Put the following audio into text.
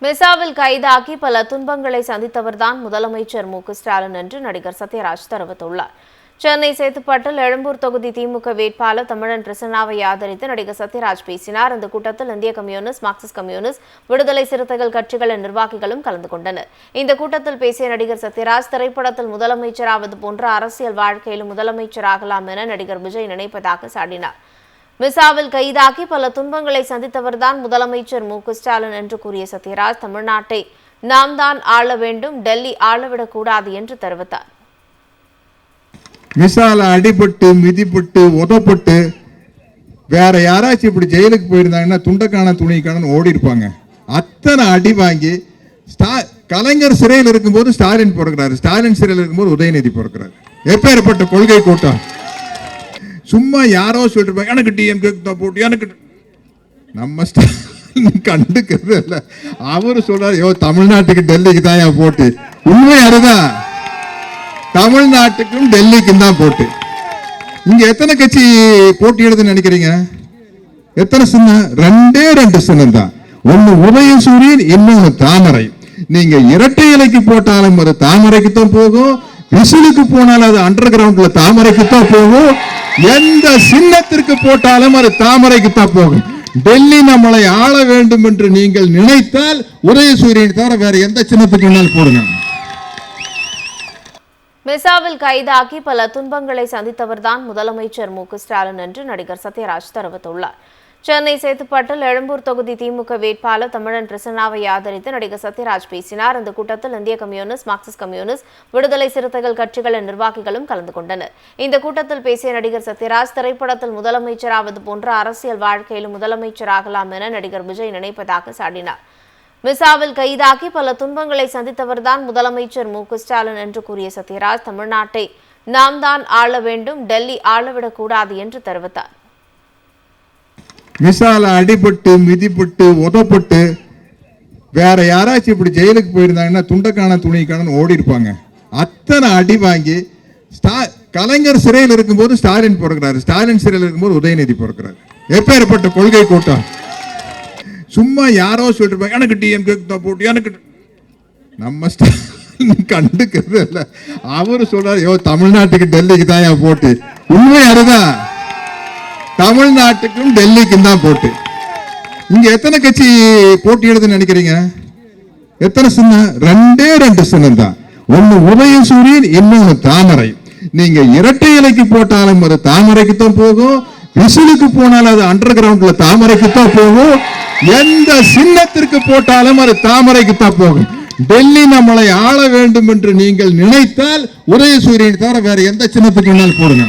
மிசாவில் கைதாகி பல துன்பங்களை சந்தித்தவர்தான் முதலமைச்சர் மு க ஸ்டாலின் என்று நடிகர் சத்யராஜ் தெரிவித்துள்ளார். சென்னை சேத்துப்பட்டில் எழும்பூர் தொகுதி திமுக வேட்பாளர் தமிழன் பிரசன்னாவை ஆதரித்து நடிகர் சத்யராஜ் பேசினார். இந்த கூட்டத்தில் இந்திய கம்யூனிஸ்ட், மார்க்சிஸ்ட் கம்யூனிஸ்ட், விடுதலை சிறுத்தைகள் கட்சிகளின் நிர்வாகிகளும் கலந்து கொண்டனர். இந்த கூட்டத்தில் பேசிய நடிகர் சத்யராஜ், திரைப்படத்தில் முதலமைச்சராவது போன்ற அரசியல் வாழ்க்கையிலும் முதலமைச்சராகலாம் என நடிகர் விஜய் நினைப்பதாக சாடினார். மிசாவில் கைதாகி பல துன்பங்களை சந்தித்தவர்தான் முதலமைச்சர் மு க ஸ்டாலின் என்று கூறிய சத்யராஜ், தமிழ்நாட்டை நாம் தான் ஆள வேண்டும், டெல்லி ஆளவிடக் கூடாது என்று தெரிவித்தார். மிசால அடிபட்டு மிதிப்பட்டு உதப்பட்டு வேற யாராச்சும் இப்படி ஜெயிலுக்கு போயிருந்தாங்கன்னா துண்டக்கான துணிக்கான ஓடி இருப்பாங்க. அத்தனை அடி வாங்கி கலைஞர் சிறையில் இருக்கும்போது ஸ்டாலின் பிறக்கிறாரு, ஸ்டாலின் சிறையில் இருக்கும்போது உதயநிதி பிறக்கிறாரு. எப்பேற்பட்ட கொள்கை கூட்டம்! சும்மா யாரோ சொல்லிட்டு எனக்கு டிஎம்கே போட்டு எனக்கு நம்ம கண்டுக்கிறது இல்ல. அவரு சொல்றாரு, தமிழ்நாட்டுக்கு டெல்லிக்கு தான் போட்டு. உண்மை அதுதான், தமிழ்நாட்டுக்கும் டெல்லிக்கும் தான் போட்டு. இங்க எத்தனை கட்சி போட்டியிடுதுன்னு நினைக்கிறீங்க? எத்தனை சின்னம்? ரெண்டு சின்னம் தான். ஒன்னு உதயசூரியன், இன்னொன்னு தாமரை. நீங்க இரட்டை இலைக்கு போட்டாலும் அது தாமரைக்கு தான் போகும், விசிலுக்கு போனாலும் அது அண்டர் கிரவுண்ட்ல தாமரைக்கு தான் போகும், எந்த சின்னத்திற்கு போட்டாலும் அது தாமரைக்கு தான் போகும். டெல்லி நம்மளை ஆள வேண்டும் என்று நீங்கள் நினைத்தால் உதயசூரியன் தவிர வேற எந்த சின்னத்துக்கு வேணாலும் போடுங்க. மிசாவில் கைதாகி பல துன்பங்களை சந்தித்தவர்தான் முதலமைச்சர் மு க ஸ்டாலின் என்று நடிகர் சத்யராஜ் தெரிவித்துள்ளார். சென்னை சேத்துப்பட்டில் எழும்பூர் தொகுதி திமுக வேட்பாளர் தமிழன் பிரசன்னாவை ஆதரித்து நடிகர் சத்யராஜ் பேசினார். இந்த கூட்டத்தில் இந்திய கம்யூனிஸ்ட், மார்க்சிஸ்ட் கம்யூனிஸ்ட், விடுதலை சிறுத்தைகள் கட்சிகளின் நிர்வாகிகளும் கலந்து கொண்டனர். இந்த கூட்டத்தில் பேசிய நடிகர் சத்யராஜ், திரைப்படத்தில் முதலமைச்சராவது போன்ற அரசியல் வாழ்க்கையிலும் முதலமைச்சராகலாம் என நடிகர் விஜய் நினைப்பதாக சாடினார். மிசாவில் கைதாகி பல துன்பங்களை சந்தித்தவர்தான் முதலமைச்சர் மு க ஸ்டாலின் என்று கூறிய சத்யராஜ், தமிழ்நாட்டை நாம் தான் ஆள வேண்டும், டெல்லி ஆளவிடக் கூடாது என்று தெரிவித்தார். மிசால அடிபட்டு மிதிப்பட்டு உதப்பட்டு வேற யாராச்சும் இப்படி ஜெயிலுக்கு போயிருந்தாங்கன்னா துண்டக்கான துணிக்கான ஓடி இருப்பாங்க. அத்தனை அடி வாங்கி கலைஞர் சிறையில் இருக்கும்போது ஸ்டாலின் பிறக்கிறாரு, ஸ்டாலின் சிறையில் இருக்கும்போது உதயநிதி பிறக்கிறாரு. எப்பேற்பட்ட கொள்கை கூட்டம்! சும்மா யாரோ சொல்லிட்டு எனக்கு டிஎம்கே போட்டு எனக்கு நம்ம கண்டுக்கிறது இல்ல. அவரு சொல்றாரு, தமிழ்நாட்டுக்கு டெல்லிக்கு தான் போட்டு. உண்மை அதுதான், தமிழ்நாட்டுக்கும் டெல்லிக்கும் தான் போட்டு. இங்க எத்தனை கட்சி போட்டியிடுதுன்னு நினைக்கிறீங்க? எத்தனை சின்னம்? ரெண்டு சின்னம் தான். ஒன்னு உதயசூரியன், இன்னொன்னு தாமரை. நீங்க இரட்டை இலைக்கு போட்டாலும் அது தாமரைக்கு தான் போகும், விசிலுக்கு போனாலும் அது அண்டர் கிரவுண்ட்ல தாமரைக்கு தான் போகும், எந்த சின்னத்திற்கு போட்டாலும் அது தாமரைக்கு தான் போகும். டெல்லி நம்மளை ஆள வேண்டும் என்று நீங்கள் நினைத்தால் உதயசூரியன் தவிர வேற எந்த சின்னத்துக்கு வேணாலும் போடுங்க.